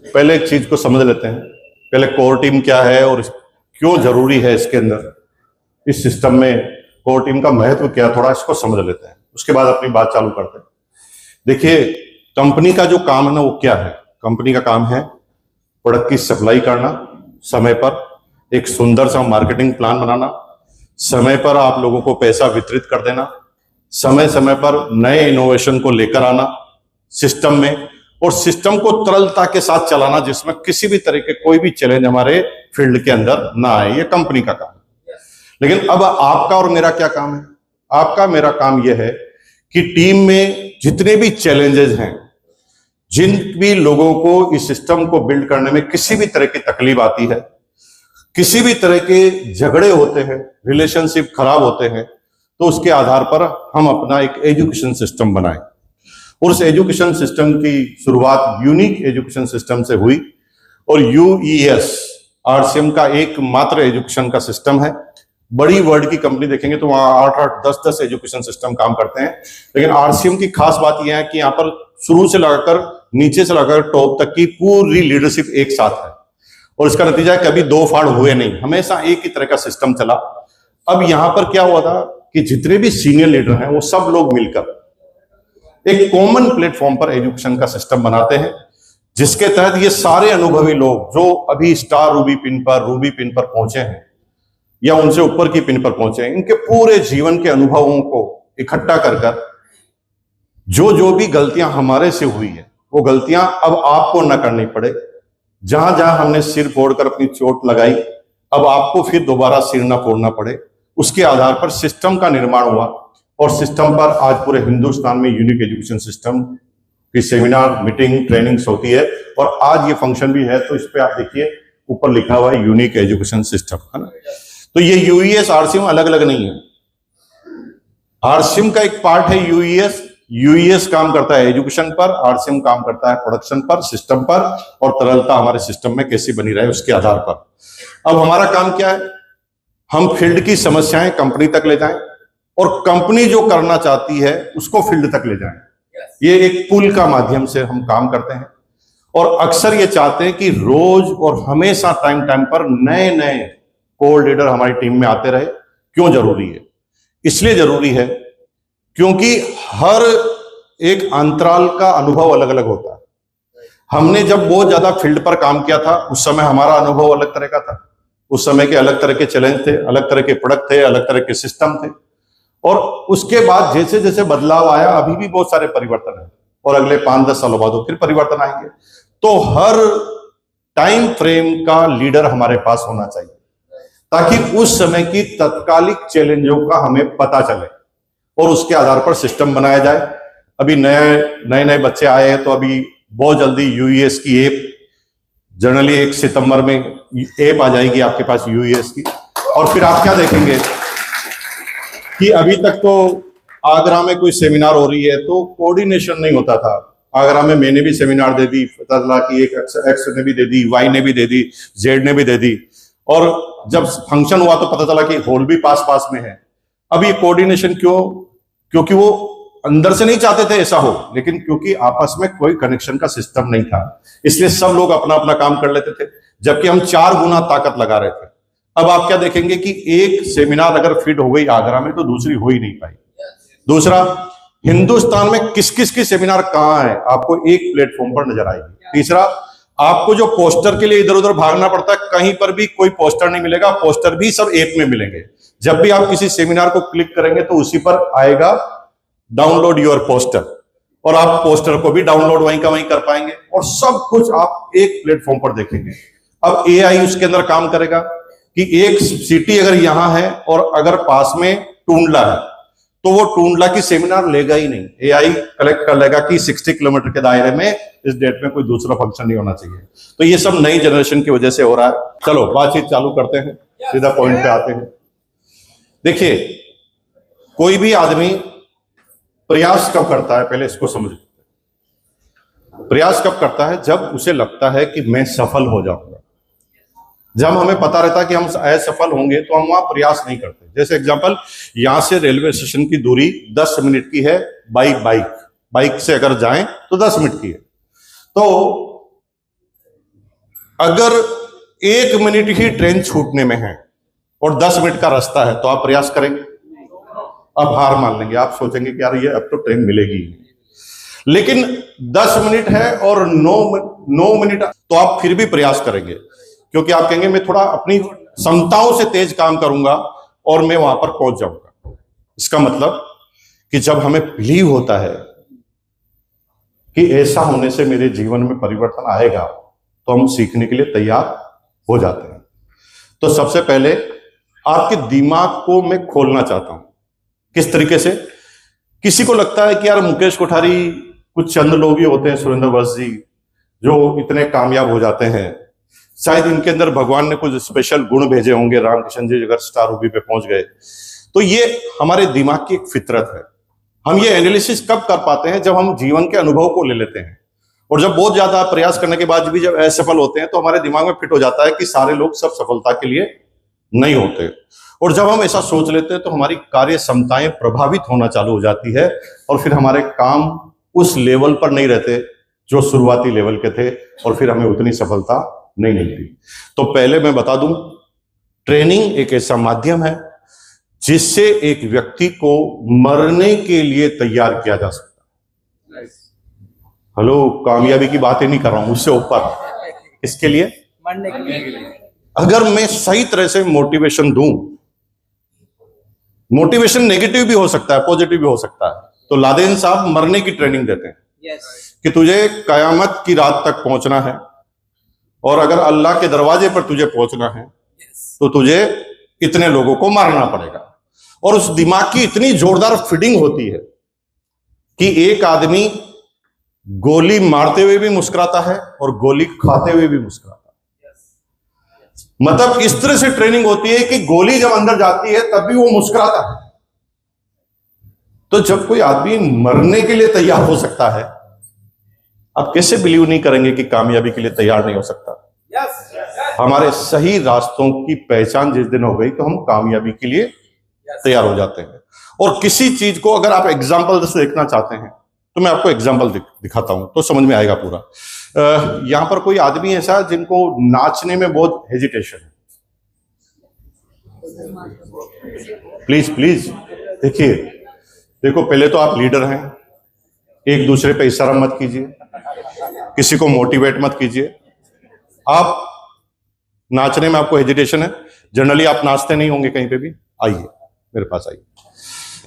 पहले एक चीज को समझ लेते हैं। पहले कोर टीम क्या है और क्यों जरूरी है इसके अंदर, इस सिस्टम में कोर टीम का महत्व क्या, थोड़ा इसको समझ लेते हैं, उसके बाद अपनी बात चालू करते हैं। देखिए, कंपनी का जो काम है ना, वो क्या है? कंपनी का काम है प्रोडक्ट की सप्लाई करना, समय पर एक सुंदर सा मार्केटिंग प्लान बनाना, समय पर आप लोगों को पैसा वितरित कर देना, समय समय पर नए इनोवेशन को लेकर आना सिस्टम में, और सिस्टम को तरलता के साथ चलाना जिसमें किसी भी तरह के कोई भी चैलेंज हमारे फील्ड के अंदर ना आए। ये कंपनी का काम है। लेकिन अब आपका और मेरा क्या काम है? आपका मेरा काम यह है कि टीम में जितने भी चैलेंजेस हैं, जिन भी लोगों को इस सिस्टम को बिल्ड करने में किसी भी तरह की तकलीफ आती है, किसी भी तरह के झगड़े होते हैं, रिलेशनशिप खराब होते हैं, तो उसके आधार पर हम अपना एक एजुकेशन सिस्टम बनाएं। और उस एजुकेशन सिस्टम की शुरुआत यूनिक एजुकेशन सिस्टम से हुई, और यूईएस आरसीएम का एकमात्र एजुकेशन का सिस्टम है। बड़ी वर्ल्ड की कंपनी देखेंगे तो वहां 8-8, 10-10 एजुकेशन सिस्टम काम करते हैं, लेकिन आरसीएम की खास बात यह है कि यहाँ पर शुरू से लगाकर नीचे से लगाकर टॉप तक की पूरी लीडरशिप एक साथ है, और इसका नतीजा है कभी दो फाड़ हुए नहीं, हमेशा एक ही तरह का सिस्टम चला। अब यहां पर क्या हुआ था कि जितने भी सीनियर लीडर हैं वो सब लोग मिलकर एक कॉमन प्लेटफॉर्म पर एजुकेशन का सिस्टम बनाते हैं, जिसके तहत ये सारे अनुभवी लोग जो अभी स्टार रूबी पिन पर पहुंचे हैं या उनसे ऊपर की पिन पर पहुंचे हैं, इनके पूरे जीवन के अनुभवों को इकट्ठा कर जो जो भी गलतियां हमारे से हुई है, वो गलतियां अब आपको न करनी पड़े। जहां जहां हमने सिर फोड़कर अपनी चोट लगाई, अब आपको फिर दोबारा सिर न फोड़ना पड़े। उसके आधार पर सिस्टम का निर्माण हुआ, और सिस्टम पर आज पूरे हिंदुस्तान में यूनिक एजुकेशन सिस्टम की सेमिनार, मीटिंग, ट्रेनिंग्स होती है, और आज ये फंक्शन भी है। तो इस पे आप देखिए ऊपर लिखा हुआ है यूनिक एजुकेशन सिस्टम, है ना। तो ये यूईएस आरसीएम अलग अलग नहीं है, आरसीएम का एक पार्ट है यूईएस। यूईएस काम करता है एजुकेशन पर, आरसीएम काम करता है प्रोडक्शन पर, सिस्टम पर, और तरलता हमारे सिस्टम में कैसी बनी रहे उसके आधार पर। अब हमारा काम क्या है? हम फील्ड की समस्याएं कंपनी तक ले जाएं, और कंपनी जो करना चाहती है उसको फील्ड तक ले जाएं। ये एक पुल का माध्यम से हम काम करते हैं, और अक्सर ये चाहते हैं कि रोज और हमेशा टाइम टाइम पर नए नए कोर लीडर हमारी टीम में आते रहे। क्यों जरूरी है? इसलिए जरूरी है क्योंकि हर एक अंतराल का अनुभव अलग अलग होता है। हमने जब बहुत ज्यादा फील्ड पर काम किया था, उस समय हमारा अनुभव अलग तरह का था। उस समय के अलग तरह के चैलेंज थे, अलग तरह के प्रोडक्ट थे, अलग तरह के सिस्टम थे, और उसके बाद जैसे जैसे बदलाव आया, अभी भी बहुत सारे परिवर्तन है, और अगले 5-10 सालों बाद फिर परिवर्तन आएंगे। तो हर टाइम फ्रेम का लीडर हमारे पास होना चाहिए, ताकि उस समय की तत्कालिक चैलेंजों का हमें पता चले और उसके आधार पर सिस्टम बनाया जाए। अभी नए बच्चे आए हैं, तो अभी बहुत जल्दी यूईएस की ऐप, जनरली 1 सितंबर में ऐप आ जाएगी आपके पास यूईएस की। और फिर आप क्या देखेंगे कि अभी तक तो आगरा में कोई सेमिनार हो रही है तो कोऑर्डिनेशन नहीं होता था। आगरा में मैंने भी सेमिनार दे दी, पता चला कि एक एक्स ने भी दे दी, वाई ने भी दे दी, जेड ने भी दे दी, और जब फंक्शन हुआ तो पता चला कि हॉल भी पास में है। अब ये कोऑर्डिनेशन क्यों? क्योंकि वो अंदर से नहीं चाहते थे ऐसा हो, लेकिन क्योंकि आपस में कोई कनेक्शन का सिस्टम नहीं था, इसलिए सब लोग अपना अपना काम कर लेते थे, जबकि हम 4 गुना ताकत लगा रहे थे। अब आप क्या देखेंगे कि एक सेमिनार अगर फिट हो गई आगरा में, तो दूसरी हो ही नहीं पाई। दूसरा, हिंदुस्तान में किस किस की सेमिनार कहां है आपको एक प्लेटफॉर्म पर नजर आएगी। तीसरा, आपको जो पोस्टर के लिए इधर उधर भागना पड़ता है, कहीं पर भी कोई पोस्टर नहीं मिलेगा, पोस्टर भी सब ऐप में मिलेंगे। जब भी आप किसी सेमिनार को क्लिक करेंगे तो उसी पर आएगा डाउनलोड योर पोस्टर, और आप पोस्टर को भी डाउनलोड वहीं का वहीं कर पाएंगे, और सब कुछ आप एक प्लेटफॉर्म पर देखेंगे। अब एआई उसके अंदर काम करेगा कि एक सिटी अगर यहां है और अगर पास में टूंडला है, तो वो टूंडला की सेमिनार लेगा ही नहीं, एआई कलेक्ट कर लेगा कि 60 किलोमीटर के दायरे में इस डेट में कोई दूसरा फंक्शन नहीं होना चाहिए। तो ये सब नई जनरेशन की वजह से हो रहा है। चलो बातचीत चालू करते हैं, सीधा पॉइंट पे आते हैं। देखिए, कोई भी आदमी प्रयास कब करता है, पहले इसको समझ। प्रयास कब करता है? जब उसे लगता है कि मैं सफल हो जाऊंगा। जब हमें पता रहता है कि हम असफल होंगे तो हम वहां प्रयास नहीं करते। जैसे एग्जांपल, यहां से रेलवे स्टेशन की दूरी 10 मिनट की है, बाइक से अगर जाएं तो 10 मिनट की है। तो अगर 1 मिनट ही ट्रेन छूटने में है और 10 मिनट का रास्ता है तो आप प्रयास करेंगे? आप हार मान लेंगे, आप सोचेंगे कि यार ये अब तो ट्रेन मिलेगी ही नहीं। लेकिन 10 मिनट है और 9 मिनट तो आप फिर भी प्रयास करेंगे, क्योंकि आप कहेंगे मैं थोड़ा अपनी क्षमताओं से तेज काम करूंगा और मैं वहां पर पहुंच जाऊंगा। इसका मतलब कि जब हमें बिलीव होता है कि ऐसा होने से मेरे जीवन में परिवर्तन आएगा तो हम सीखने के लिए तैयार हो जाते हैं। तो सबसे पहले आपके दिमाग को मैं खोलना चाहता हूं। किस तरीके से? किसी को लगता है कि यार मुकेश कोठारी कुछ चंद लोग ही होते हैं, सुरेंद्र वंश जी, जो इतने कामयाब हो जाते हैं, शायद इनके अंदर भगवान ने कुछ स्पेशल गुण भेजे होंगे, रामकिशन जी अगर स्टार रूबी पे पहुंच गए। तो ये हमारे दिमाग की एक फितरत है। हम ये एनालिसिस कब कर पाते हैं? जब हम जीवन के अनुभव को ले लेते हैं, और जब बहुत ज्यादा प्रयास करने के बाद भी जब असफल होते हैं तो हमारे दिमाग में फिट हो जाता है कि सारे लोग सब सफलता के लिए नहीं होते। और जब हम ऐसा सोच लेते हैं तो हमारी कार्य क्षमताएं प्रभावित होना चालू हो जाती है, और फिर हमारे काम उस लेवल पर नहीं रहते जो शुरुआती लेवल के थे, और फिर हमें उतनी सफलता नहीं मिलती। तो पहले मैं बता दूं, ट्रेनिंग एक ऐसा माध्यम है जिससे एक व्यक्ति को मरने के लिए तैयार किया जा सकता है। हेलो, कामयाबी की बात ही नहीं कर रहा हूं, उससे ऊपर इसके लिए मरने के लिए। अगर मैं सही तरह से मोटिवेशन दूं, मोटिवेशन नेगेटिव भी हो सकता है, पॉजिटिव भी हो सकता है। तो लादेन साहब मरने की ट्रेनिंग देते हैं कि तुझे कयामत की रात तक पहुंचना है, और अगर अल्लाह के दरवाजे पर तुझे पहुंचना है तो तुझे इतने लोगों को मारना पड़ेगा। और उस दिमाग की इतनी जोरदार फीडिंग होती है कि एक आदमी गोली मारते हुए भी मुस्कुराता है और गोली खाते हुए भी मुस्कुराता है। मतलब इस तरह से ट्रेनिंग होती है कि गोली जब अंदर जाती है तब भी वो मुस्कुराता है। तो जब कोई आदमी मरने के लिए तैयार हो सकता है, आप कैसे बिलीव नहीं करेंगे कि कामयाबी के लिए तैयार नहीं हो सकता? हमारे सही रास्तों की पहचान जिस दिन हो गई तो हम कामयाबी के लिए तैयार हो जाते हैं। और किसी चीज को अगर आप एग्जाम्पल से देखना चाहते हैं तो मैं आपको एग्जाम्पल दिखाता हूं तो समझ में आएगा पूरा। यहां पर कोई आदमी ऐसा जिनको नाचने में बहुत हेजिटेशन है। प्लीज प्लीज देखिए, देखो पहले तो आप लीडर हैं, एक दूसरे पे इशारा मत कीजिए, किसी को मोटिवेट मत कीजिए। आप नाचने में आपको हेजिटेशन है, जनरली आप नाचते नहीं होंगे कहीं पे भी, आइए मेरे पास आइए।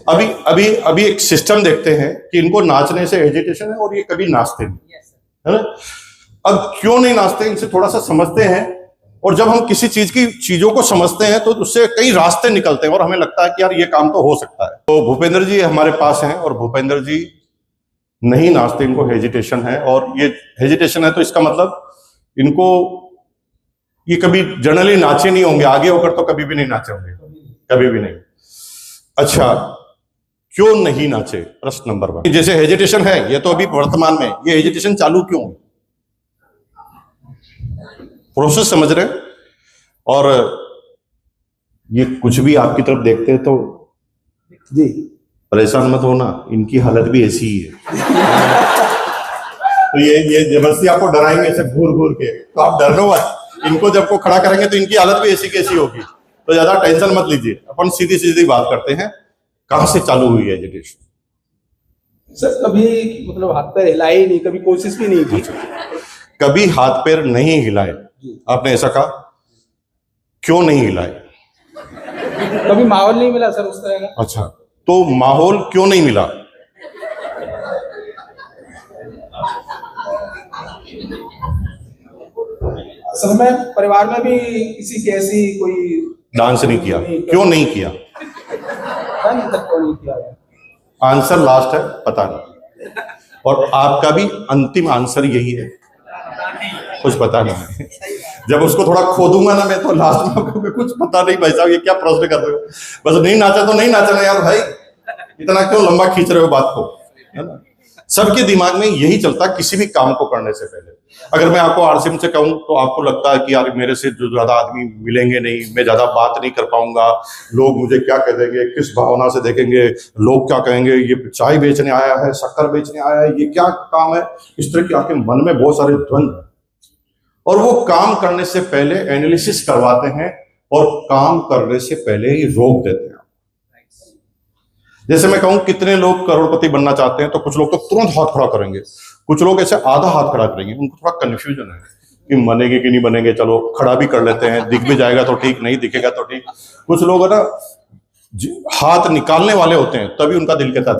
अभी अभी अभी एक सिस्टम देखते हैं कि इनको नाचने से हेजिटेशन है और ये कभी नाचते नहीं, है ना? अब क्यों नहीं नाचते, इनसे थोड़ा सा समझते हैं। और जब हम किसी चीजों को समझते हैं तो उससे कई रास्ते निकलते हैं और हमें लगता है कि यार ये काम तो हो सकता है। तो भूपेंद्र जी हमारे पास हैं और भूपेंद्र जी नहीं नाचते, इनको हेजिटेशन है। और ये हेजिटेशन है तो इसका मतलब इनको ये कभी जनरली नाचे नहीं होंगे, आगे होकर तो कभी भी नहीं नाचे होंगे, कभी भी नहीं। अच्छा, क्यों नहीं नाचे? प्रश्न नंबर 1। जैसे हेजिटेशन है, ये तो अभी वर्तमान में, ये हेजिटेशन चालू क्यों? प्रोसेस समझ रहे हैं? और ये कुछ भी आपकी तरफ देखते हैं तो जी परेशान मत होना, इनकी हालत भी ऐसी ही है। तो ये जबरदस्ती आपको डराएंगे ऐसे घूर घूर के, तो आप डरनो मत। इनको जब को खड़ा करेंगे तो इनकी हालत भी ऐसी कैसी होगी, तो ज्यादा टेंशन मत लीजिए। अपन सीधी सीधी बात करते हैं, कहां से चालू हुई है एजुटेशन? सर कभी मतलब हाथ पैर हिलाए ही नहीं, कभी कोशिश भी नहीं की। कभी हाथ पैर नहीं हिलाए? आपने ऐसा कहा, क्यों नहीं हिलाए? कभी माहौल नहीं मिला सर उस तरह का। अच्छा, तो माहौल क्यों नहीं मिला? सर मैं परिवार में भी किसी की ऐसी कोई डांस नहीं किया, क्यों नहीं किया? नहीं किया। आंसर लास्ट है, पता नहीं। और आपका भी अंतिम आंसर यही है, कुछ पता नहीं। जब उसको थोड़ा खोदूंगा ना मैं, तो लास्ट में कुछ पता नहीं भाई साहब ये क्या प्रश्न कर रहे हो। बस नहीं नाचा तो नहीं नाचना यार भाई, इतना क्यों लंबा खींच रहे हो बात को, है ना? सबके दिमाग में यही चलता है किसी भी काम को करने से पहले। अगर मैं आपको आरसीएम से कहूं तो आपको लगता है कि यार मेरे से जो ज्यादा आदमी मिलेंगे नहीं, मैं ज्यादा बात नहीं कर पाऊंगा, लोग मुझे क्या कह देंगे, किस भावना से देखेंगे, लोग क्या कहेंगे, ये चाय बेचने आया है, शक्कर बेचने आया है, ये क्या काम है, इस तरह की आपके मन में बहुत सारे द्वंद्व। और वो काम करने से पहले एनालिसिस करवाते हैं और काम करने से पहले ही रोक देते हैं। जैसे मैं कहूं कितने लोग करोड़पति बनना चाहते हैं, तो कुछ लोग तो तुरंत हाथ खड़ा करेंगे, कुछ लोग ऐसे आधा हाथ खड़ा करेंगे। उनको थोड़ा कंफ्यूजन है कि बनेंगे कि नहीं बनेंगे, चलो खड़ा भी कर लेते हैं, दिख भी जाएगा तो ठीक, नहीं दिखेगा तो ठीक। कुछ लोग है ना हाथ निकालने वाले होते हैं, तभी उनका दिल कहता है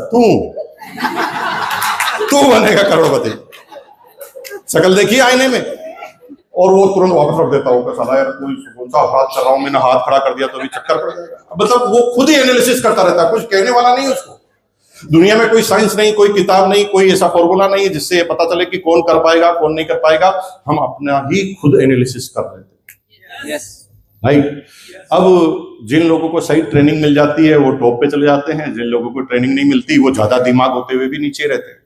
तू बनेगा करोड़पति, शकल देखिए आईने में, और वो तुरंत वापस रख देता होगा, साला यार कोई कौन सा हाथ कर रहा हूं मैंने, हाथ खड़ा कर दिया तो भी चक्कर पड़ जाएगा। मतलब वो खुद ही एनालिसिस करता रहता है, कुछ कहने वाला नहीं उसको। दुनिया में कोई साइंस नहीं, कोई किताब नहीं, कोई ऐसा फॉर्मूला नहीं जिससे ये पता चले कि कौन कर पाएगा कौन नहीं कर पाएगा। हम अपना ही खुद एनालिसिस कर लेते हैं। राइट। अब जिन लोगों को सही ट्रेनिंग मिल जाती है वो टॉप पे चले जाते हैं, जिन लोगों को ट्रेनिंग नहीं मिलती वो ज्यादा दिमाग होते हुए भी नीचे रहते हैं।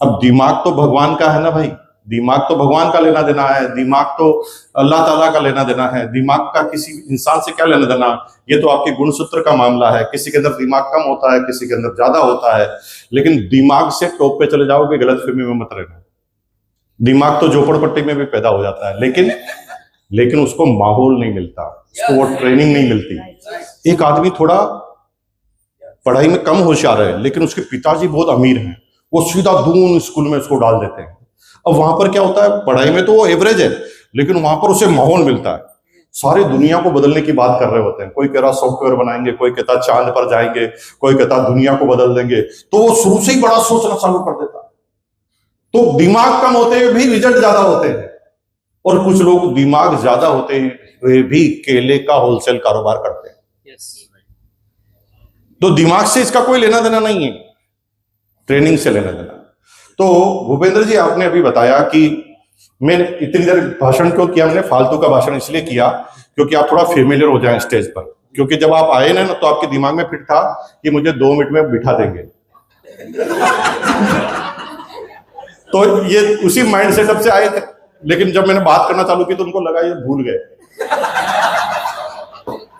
अब दिमाग तो भगवान का है ना भाई, दिमाग तो भगवान का लेना देना है, दिमाग तो अल्लाह ताला का लेना देना है। दिमाग का किसी इंसान से क्या लेना देना, ये तो आपके गुणसूत्र का मामला है। किसी के अंदर दिमाग कम होता है, किसी के अंदर ज्यादा होता है, लेकिन दिमाग से टॉप पे चले जाओगे गलतफहमी में मत रहना। दिमाग तो झोपड़पट्टी में भी पैदा हो जाता है, लेकिन उसको माहौल नहीं मिलता, उसको वो ट्रेनिंग नहीं मिलती। एक आदमी थोड़ा पढ़ाई में कम होशियार है, लेकिन उसके पिताजी बहुत अमीर हैं, वो सीधा दून स्कूल में उसको डाल देते हैं। अब वहां पर क्या होता है, पढ़ाई में तो वो एवरेज है, लेकिन वहां पर उसे माहौल मिलता है। सारी दुनिया को बदलने की बात कर रहे होते हैं, कोई कह रहा सॉफ्टवेयर बनाएंगे, कोई कहता चांद पर जाएंगे, कोई कहता दुनिया को बदल देंगे, तो वो शुरू से ही बड़ा सोचना चालू कर देता है। तो दिमाग कम होते हुए भी रिजल्ट ज्यादा होते हैं, और कुछ लोग दिमाग ज्यादा होते हुए भी केले का होलसेल कारोबार करते हैं। तो दिमाग से इसका कोई लेना देना नहीं है, ट्रेनिंग से लेना देना। तो भूपेंद्र जी, आपने अभी बताया कि मैंने इतनी देर भाषण क्यों किया, मैंने फालतू का भाषण इसलिए किया क्योंकि आप थोड़ा फेमिलियर हो जाएं स्टेज पर। क्योंकि जब आप आए ना तो आपके दिमाग में फिट था कि मुझे 2 मिनट में बिठा देंगे। तो ये उसी माइंड सेटअप से आए थे, लेकिन जब मैंने बात करना चालू की तो उनको लगा ये भूल गए।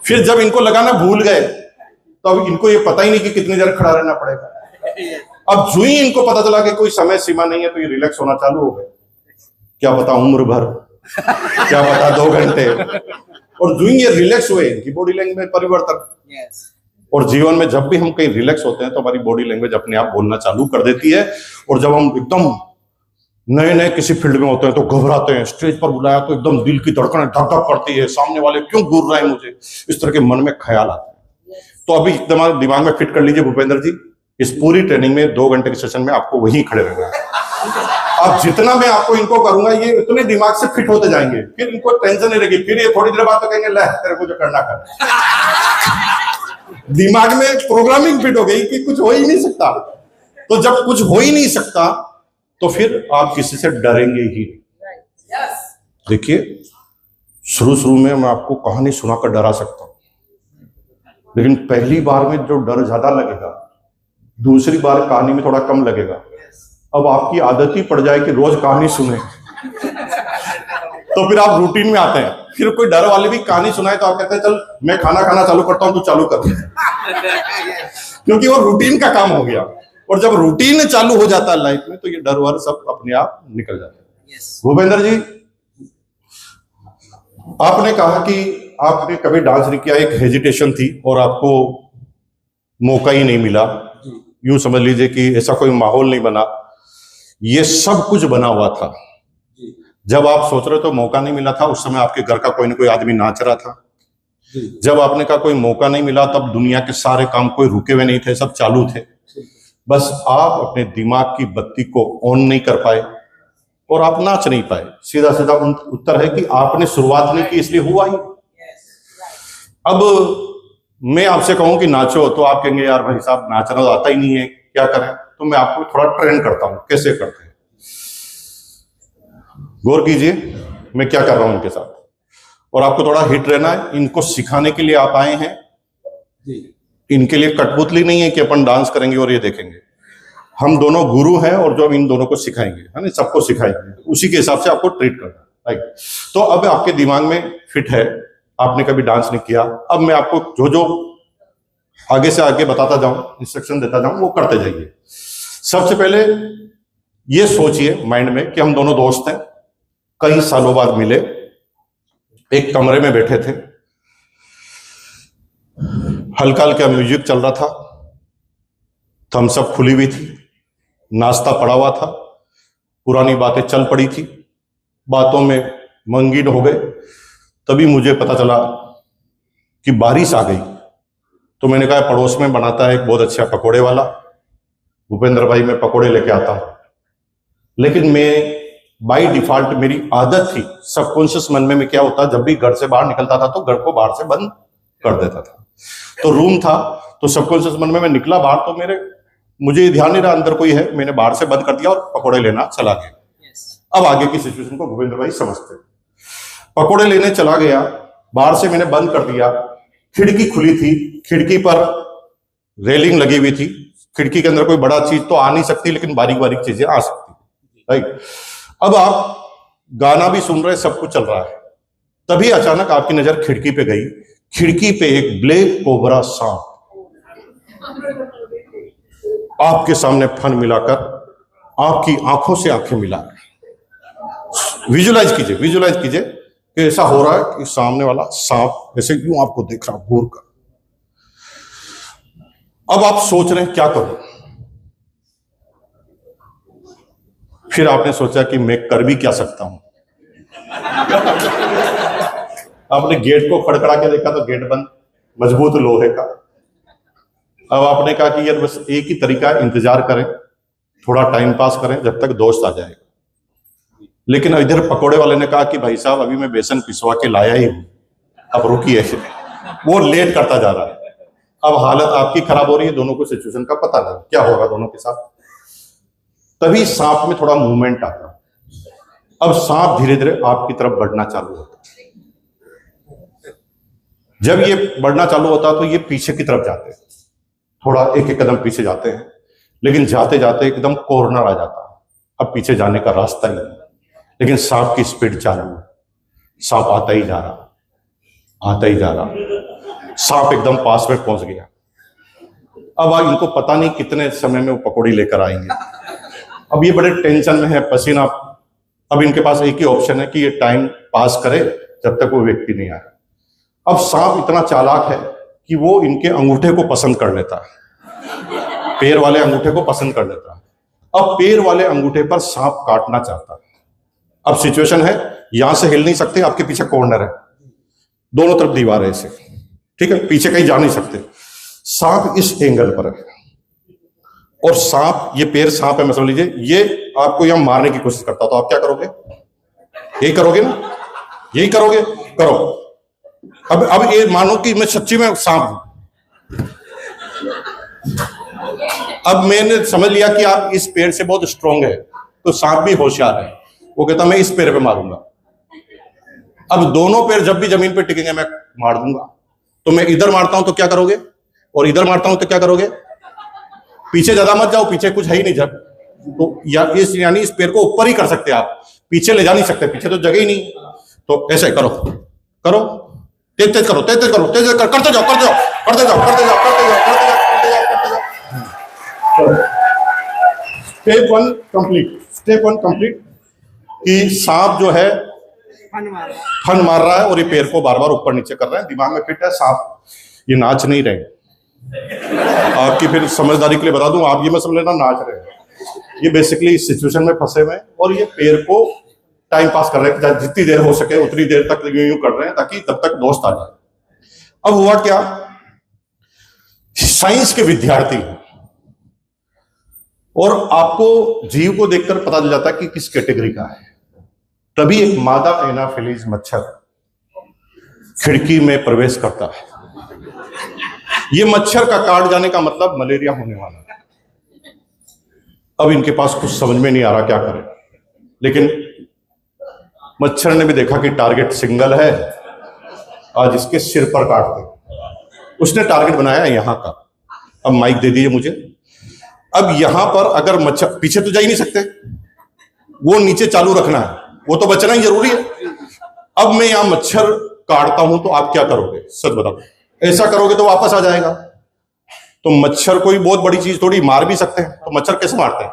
फिर जब इनको लगा ना भूल गए, तो अब इनको ये पता ही नहीं कि कितनी देर खड़ा रहना पड़ेगा। अब जो ही इनको पता चला कि कोई समय सीमा नहीं है, तो ये रिलैक्स होना चालू हो गए। क्या पता उम्र भर, क्या पता 2 घंटे। और जो ही ये रिलैक्स हुए, इनकी बॉडी लैंग्वेज में परिवर्तन। और जीवन में जब भी हम कहीं रिलैक्स होते हैं तो हमारी बॉडी लैंग्वेज अपने आप बोलना चालू कर देती है। और जब हम एकदम नए नए किसी फील्ड में होते हैं तो घबराते हैं, स्टेज पर बुलाया तो एकदम दिल की धड़कनें धक धक करती है, सामने वाले क्यों घूर रहे हैं मुझे, इस तरह के मन में ख्याल आते हैं। तो अभी एकदम दिमाग में फिट कर लीजिए भूपेंद्र जी, इस पूरी ट्रेनिंग में 2 घंटे के सेशन में आपको वहीं खड़े रहना है। अब जितना मैं आपको इनको करूंगा, ये इतने दिमाग से फिट होते जाएंगे, फिर इनको टेंशन नहीं रहेगी। फिर ये थोड़ी देर बाद तो कहेंगे ले तेरे को जो करना कर। दिमाग में प्रोग्रामिंग फिट हो गई कि कुछ हो ही नहीं सकता। तो जब कुछ हो ही नहीं सकता तो फिर आप किसी से डरेंगे ही। देखिए, शुरू में मैं आपको कहानी सुनाकर डरा सकता हूं, लेकिन पहली बार में जो डर ज्यादा लगेगा, दूसरी बार कहानी में थोड़ा कम लगेगा। अब आपकी आदत ही पड़ जाए कि रोज कहानी सुने, तो फिर आप रूटीन में आते हैं। फिर कोई डर वाली भी कहानी सुनाए तो आप कहते हैं चल मैं खाना खाना चालू करता हूं, तू चालू कर। क्योंकि वो रूटीन का काम हो गया। और जब रूटीन चालू हो जाता है लाइफ में, तो ये डर वर सब अपने आप निकल जाता है। भूपेंद्र जी, आपने कहा कि आपने कभी डांस नहीं किया, एक हेजिटेशन थी और आपको मौका ही नहीं मिला। यूं समझ लीजिए कि ऐसा कोई माहौल नहीं बना, ये सब कुछ बना हुआ था। जब आप सोच रहे तो मौका नहीं मिला था, उस समय आपके घर का कोई ना कोई आदमी नाच रहा था। जब आपने कहा कोई मौका नहीं मिला, तब दुनिया के सारे काम कोई रुके हुए नहीं थे, सब चालू थे। बस आप अपने दिमाग की बत्ती को ऑन नहीं कर पाए और आप नाच नहीं पाए। सीधा सीधा उत्तर है कि आपने शुरुआत नहीं की, इसलिए हुआ ही। अब मैं आपसे कहूं कि नाचो, तो आप कहेंगे यार भाई साहब नाचना तो आता ही नहीं है, क्या करें? तो मैं आपको थोड़ा ट्रेन करता हूं, कैसे करते हैं। गौर कीजिए मैं क्या कर रहा हूं इनके साथ, और आपको थोड़ा हिट रहना है। इनको सिखाने के लिए आप आए हैं, इनके लिए कठपुतली नहीं है कि अपन डांस करेंगे और ये देखेंगे। हम दोनों गुरु हैं और जो हम इन दोनों को सिखाएंगे, है ना, सबको सिखाएंगे, उसी के हिसाब से आपको ट्रीट करना, राइट। तो अब आपके दिमाग में फिट है, आपने कभी डांस नहीं किया। अब मैं आपको जो जो आगे से आगे बताता जाऊं, इंस्ट्रक्शन देता जाऊं, वो करते जाइए। सबसे पहले ये सोचिए माइंड में कि हम दोनों दोस्त हैं, कई सालों बाद मिले, एक कमरे में बैठे थे, हल्का हल्का म्यूजिक चल रहा था, थम्स अप खुली हुई थी, नाश्ता पड़ा हुआ था, पुरानी बातें चल पड़ी थी, बातों में मंगीन हो गए। तभी मुझे पता चला कि बारिश आ गई। तो मैंने कहा पड़ोस में बनाता है एक बहुत अच्छा पकोड़े वाला, भूपेंद्र भाई, मैं पकोड़े लेके आता हूं। लेकिन मैं बाय डिफॉल्ट, मेरी आदत थी, सबकॉन्शियस मन में क्या होता, जब भी घर से बाहर निकलता था तो घर को बाहर से बंद कर देता था। तो रूम था, तो सबकॉन्शियस मन में मैं निकला बाहर, तो मुझे ध्यान नहीं रहा अंदर कोई है, मैंने बाहर से बंद कर दिया और पकोड़े लेना चला गया। अब आगे की सिचुएशन को भूपेंद्र भाई समझते। पकोड़े लेने चला गया, बाहर से मैंने बंद कर दिया, खिड़की खुली थी, खिड़की पर रेलिंग लगी हुई थी, खिड़की के अंदर कोई बड़ा चीज तो आ नहीं सकती, लेकिन बारीक बारीक चीजें आ सकती, राइट। अब आप गाना भी सुन रहे, सब कुछ चल रहा है, तभी अचानक आपकी नजर खिड़की पे गई। खिड़की पे एक ब्लैक कोबरा सांप आपके सामने फन मिलाकर आपकी आंखों से आंखें मिला। विजुलाइज कीजिए कि ऐसा हो रहा है कि सामने वाला सांप ऐसे यूं आपको देख रहा, घूर कर। अब आप सोच रहे हैं क्या करूं। फिर आपने सोचा कि मैं कर भी क्या सकता हूं। आपने गेट को खड़खड़ा के देखा तो गेट बंद, मजबूत लोहे का। अब आपने कहा कि यार बस एक ही तरीका है, इंतजार करें, थोड़ा टाइम पास करें जब तक दोस्त आ जाएगा। लेकिन इधर पकोड़े वाले ने कहा कि भाई साहब अभी मैं बेसन पिसवा के लाया ही हूं, अब रुकिए। वो लेट करता जा रहा है। अब हालत आपकी खराब हो रही है, दोनों को सिचुएशन का पता नहीं क्या होगा दोनों के साथ। तभी सांप में थोड़ा मूवमेंट आता। अब सांप धीरे धीरे आपकी तरफ बढ़ना चालू होता। जब ये बढ़ना चालू होता तो ये पीछे की तरफ जाते हैं, थोड़ा एक एक कदम पीछे जाते हैं, लेकिन जाते जाते एकदम कॉर्नर आ जाता है। अब पीछे जाने का रास्ता ही नहीं, लेकिन सांप की स्पीड चालू है। सांप आता ही जा रहा, सांप एकदम पास में पहुंच गया। अब इनको पता नहीं कितने समय में वो पकौड़ी लेकर आएंगे। अब ये बड़े टेंशन में है, पसीना। अब इनके पास एक ही ऑप्शन है कि ये टाइम पास करे जब तक वो व्यक्ति नहीं आए। अब सांप इतना चालाक है कि वो इनके अंगूठे को पसंद कर लेता है, पैर वाले अंगूठे को पसंद कर लेता है। अब पैर वाले अंगूठे पर सांप काटना चाहता है। अब सिचुएशन है, यहां से हिल नहीं सकते, आपके पीछे कॉर्नर है, दोनों तरफ दीवार है ऐसे, ठीक है, पीछे कहीं जा नहीं सकते। सांप इस एंगल पर है और सांप, ये पैर सांप है, समझ लीजिए, ये आपको यहां मारने की कोशिश करता, तो आप क्या करोगे? यही करोगे ना, यही करोगे, करो। अब ये मानो कि मैं सच्ची में सांप हूं। अब मैंने समझ लिया कि आप इस पैर से बहुत स्ट्रांग है, तो सांप भी होशियार है, वो कहता मैं इस पैर पे मारूंगा। अब दोनों पैर जब भी जमीन पे टिकेंगे मैं मार दूंगा। तो मैं इधर मारता हूं तो क्या करोगे, और इधर मारता हूं तो क्या करोगे? पीछे ज्यादा मत जाओ, पीछे कुछ है ही नहीं जब तो, यानी इस पैर को ऊपर ही कर सकते आप, पीछे ले जा नहीं सकते, पीछे तो जगह ही नहीं। तो ऐसे करो, तेज तेज करो, तेज करो, तेज कर, करते जाओ। स्टेप वन कंप्लीट कि सांप जो है फन मार रहा है और ये पैर को बार बार ऊपर नीचे कर रहा है। दिमाग में फिट है, सांप ये नाच नहीं रहे। आपकी फिर समझदारी के लिए बता दूं, आप ये मत समझ लेना नाच रहे हैं, ये बेसिकली इस सिचुएशन में फंसे हुए हैं और ये पैर को टाइम पास कर रहे हैं, जितनी देर हो सके उतनी देर तक यूं कर रहे हैं ताकि तब तक दोस्त आ जाए। अब हुआ क्या, साइंस के विद्यार्थी और आपको जीव को देखकर पता चल जाता है कि किस कैटेगरी का है। तभी एक मादा एनाफिलीज मच्छर खिड़की में प्रवेश करता है। ये मच्छर का काट जाने का मतलब मलेरिया होने वाला है। अब इनके पास कुछ समझ में नहीं आ रहा क्या करें, लेकिन मच्छर ने भी देखा कि टारगेट सिंगल है, आज इसके सिर पर काट दे। उसने टारगेट बनाया यहां का। अब माइक दे दीजिए मुझे। अब यहां पर अगर मच्छर, पीछे तो जा ही नहीं सकते, वो नीचे चालू रखना है, वो तो बचना ही जरूरी है। अब मैं यहां मच्छर काटता हूं तो आप क्या करोगे, सच बताओ? ऐसा करोगे तो वापस आ जाएगा। तो मच्छर कोई बहुत बड़ी चीज थोड़ी, मार भी सकते हैं। तो मच्छर कैसे मारते हैं?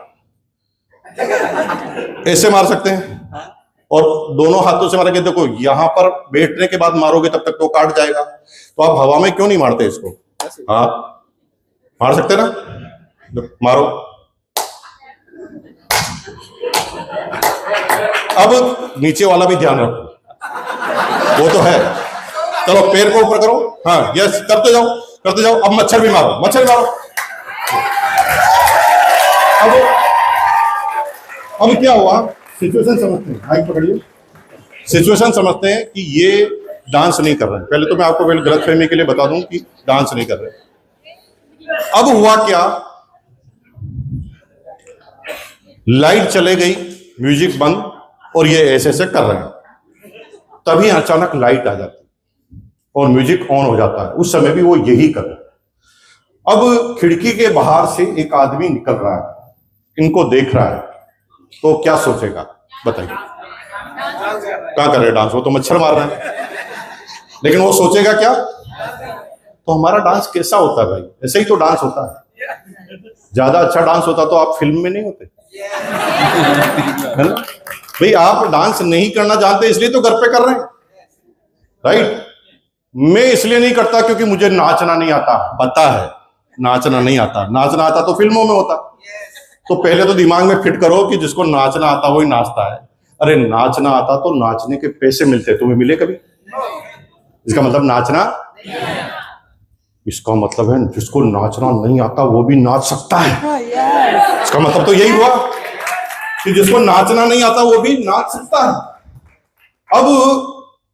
ऐसे मार सकते हैं, और दोनों हाथों से मारेंगे, देखो यहां पर बैठने के बाद मारोगे तब तक तो काट जाएगा, तो आप हवा में क्यों नहीं मारते इसको? हाँ मार सकते ना, मारो। अब नीचे वाला भी ध्यान रखो, वो तो है। चलो पैर को ऊपर करो, हाँ यस, करते जाओ करते जाओ। अब मच्छर भी मारो, मच्छर भी मारो। अब क्या हुआ, सिचुएशन समझते हैं, माइक पकड़िए। सिचुएशन समझते हैं कि ये डांस नहीं कर रहे हैं। पहले तो मैं आपको गलतफहमी के लिए बता दूं कि डांस नहीं कर रहे। अब हुआ क्या, लाइट चले गई, म्यूजिक बंद, और ये ऐसे ऐसे कर रहे हैं। तभी अचानक लाइट आ जाती और म्यूजिक ऑन हो जाता है। उस समय भी वो यही कर रहे हैं। अब खिड़की के बाहर से एक आदमी निकल रहा है, इनको देख रहा है, तो क्या सोचेगा बताइए? क्या कर रहे डांस? वो तो मच्छर मार रहे हैं, लेकिन वो सोचेगा क्या? तो हमारा डांस कैसा होता है भाई? ऐसे ही तो डांस होता है। ज्यादा अच्छा डांस होता तो आप फिल्म में नहीं होते, है ना भाई? आप डांस नहीं करना जानते इसलिए तो घर पे कर रहे हैं, राइट? मैं इसलिए नहीं करता क्योंकि मुझे नाचना नहीं आता। पता है नाचना नहीं आता, नाचना आता तो फिल्मों में होता। तो पहले तो दिमाग में फिट करो कि जिसको नाचना आता वही नाचता है। अरे नाचना आता तो नाचने के पैसे मिलते, तुम्हें मिले कभी? इसका मतलब नाचना, इसका मतलब है जिसको नाचना नहीं आता वो भी नाच सकता है। इसका मतलब तो यही हुआ कि जिसको नाचना नहीं आता वो भी नाच सकता है। अब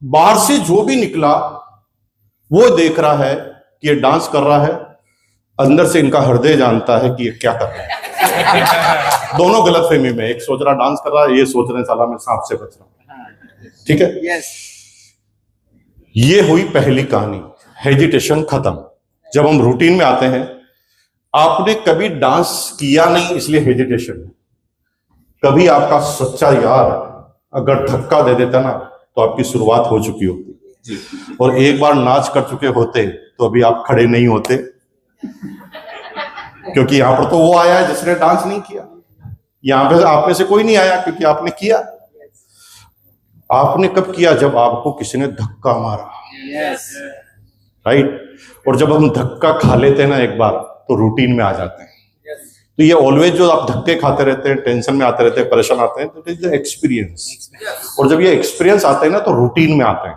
बाहर से जो भी निकला वो देख रहा है कि ये डांस कर रहा है, अंदर से इनका हृदय जानता है कि ये क्या कर रहा है। दोनों गलतफहमी में, एक सोच रहा डांस कर रहा है, ये सोच रहे साला मैं सांप से बच रहा हूं। ठीक है, यस। ये हुई पहली कहानी, हेजिटेशन खत्म। जब हम रूटीन में आते हैं, आपने कभी डांस किया नहीं इसलिए हेजिटेशन। कभी आपका सच्चा यार अगर धक्का दे देता ना तो आपकी शुरुआत हो चुकी होती, और एक बार नाच कर चुके होते तो अभी आप खड़े नहीं होते, क्योंकि यहां पर तो वो आया है जिसने डांस नहीं किया। यहां पे आप में से कोई नहीं आया क्योंकि आपने किया। आपने कब किया? जब आपको किसी ने धक्का मारा, राइट? और जब हम धक्का खा लेते हैं ना एक बार, तो रूटीन में आ जाते हैं। तो ये ऑलवेज जो आप धक्के खाते रहते हैं, टेंशन में आते रहते हैं, परेशान आते हैं, तो इट इज द एक्सपीरियंस। और जब ये एक्सपीरियंस आते हैं ना तो रूटीन में आते हैं।